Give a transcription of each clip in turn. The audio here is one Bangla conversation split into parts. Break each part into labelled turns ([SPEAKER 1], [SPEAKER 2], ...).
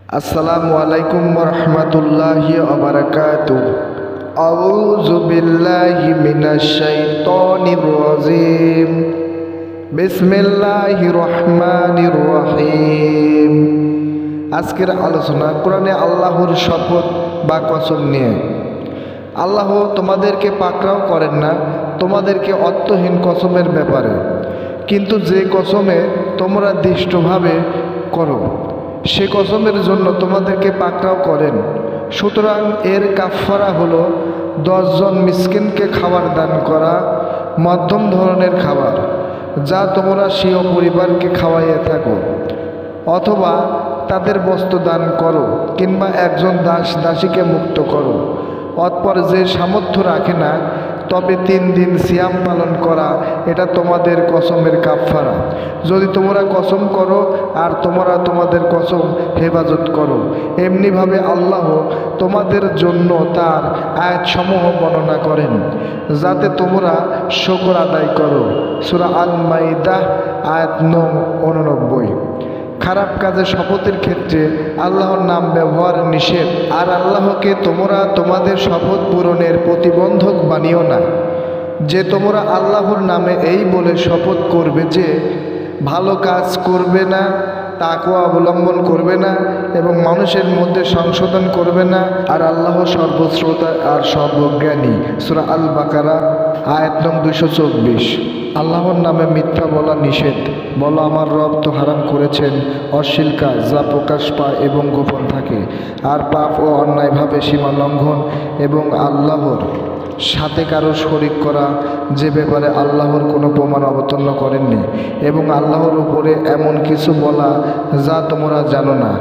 [SPEAKER 1] আসসালামু আলাইকুম ওয়া রাহমাতুল্লাহি ওয়া বারাকাতুহু। আউযু বিল্লাহি মিনাশ শাইতানির রাজিম। বিসমিল্লাহির রহমানির রহিম। আজকের আলোচনা কোরআনে আল্লাহর শপথ বা কসম নিয়ে। আল্লাহ তোমাদেরকে পাকড়াও করেন না তোমাদেরকে অর্থহীন কসমের ব্যাপারে, কিন্তু যে কসমে তোমরা দৃষ্টভাবে করো সে কসমের জন্য তোমাদেরকে পাকড়াও করেন। সুতরাং এর কাফফারা হলো 10 জন মিসকিনকে খাবার দান করা, মধ্যম ধরনের খাবার যা তোমরা স্বীয় পরিবারকে খাওয়াইয়ে থাকো, অথবা তাদের বস্ত্র দান করো, কিংবা একজন দাস দাসীকে মুক্ত করো। অতঃপর যে সামর্থ্য রাখে না তবে 3 দিন সিয়াম পালন করা, এটা তোমাদের কসমের কাফফারা। যদি তোমরা কসম করো আর তোমরা তোমাদের কসম হেফাজত করো। এমনিভাবে আল্লাহ তোমাদের জন্য তার আয়াতসমূহ বর্ণনা করেন যাতে তোমরা শুকর আদায় করো। সূরা আল মাইদা আয়াত নং 89। খারাপ কাজে শপথের ক্ষেত্রে আল্লাহর নাম ব্যবহার নিষেধ, আর আল্লাহকে তোমরা তোমাদের শপথ পূরণের প্রতিবন্ধক বানিও না যে তোমরা আল্লাহর নামে এই বলে শপথ করবে যে ভালো কাজ করবে না, তাকওয়া অবলম্বন করবে না এবং মানুষের মধ্যে সংশোধন করবে না, আর আল্লাহ সর্বশ্রোতা আর সর্বজ্ঞানী। সূরা আল বাকারা আয়াত নং 224। আল্লাহর নামে মিথ্যা বলা নিষেধ। বলো, আমার রব তো হারাম করেছেন অশ্লীল কাজ যা প্রকাশ পায় এবং গোপন থাকে, আর পাপ ও অন্যায়ভাবে সীমা লঙ্ঘন এবং আল্লাহর সাথে কারো শরিক করা, যে ব্যাপারে আল্লাহর কোনো প্রমাণ অবতীর্ণ করেননি, এবং আল্লাহর উপরে এমন কিছু বলা যা তোমরা জানো না।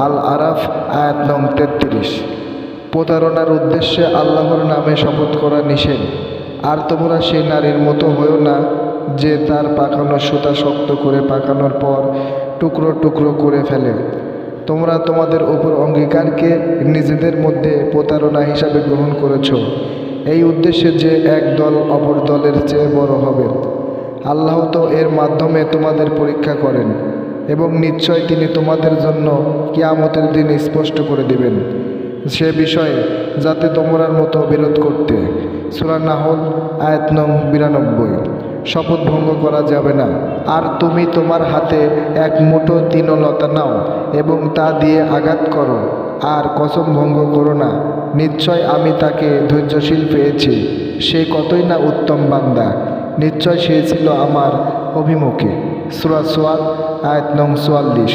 [SPEAKER 1] আল আরাফ আয়াত নং 33। প্রতারণার উদ্দেশ্যে আল্লাহর নামে শপথ করা নিষেধ। আর তোমরা সেই নারীর মতো হয়েও না যে তার পাকানো সুতা শক্ত করে পাকানোর পর টুকরো টুকরো করে ফেলে। তোমরা তোমাদের উপর অঙ্গীকারকে নিজেদের মধ্যে প্রতারণা হিসাবে গ্রহণ করেছ, এই উদ্দেশ্যে যে এক দল অপর দলের চেয়ে বড় হবে। আল্লাহ তো এর মাধ্যমে তোমাদের পরীক্ষা করেন, এবং নিশ্চয় তিনি তোমাদের জন্য কিয়ামতের দিন স্পষ্ট করে দিবেন সে বিষয়ে যাতে তোমরার মতো বিরোধ করতে। সূরা নাহল আয়াত নং 92। শপথ ভঙ্গ করা যাবে না। আর তুমি তোমার হাতে এক মুঠো তৃণলতা নাও এবং তা দিয়ে আঘাত করো, আর কসম ভঙ্গ করো না। নিশ্চয় আমি তাকে ধৈর্যশীল পেয়েছি, সে কতই না উত্তম বান্দা। নিশ্চয় সে ছিল আমার অভিমুখী। সূরা সোয়াদ আয়াত নং 44।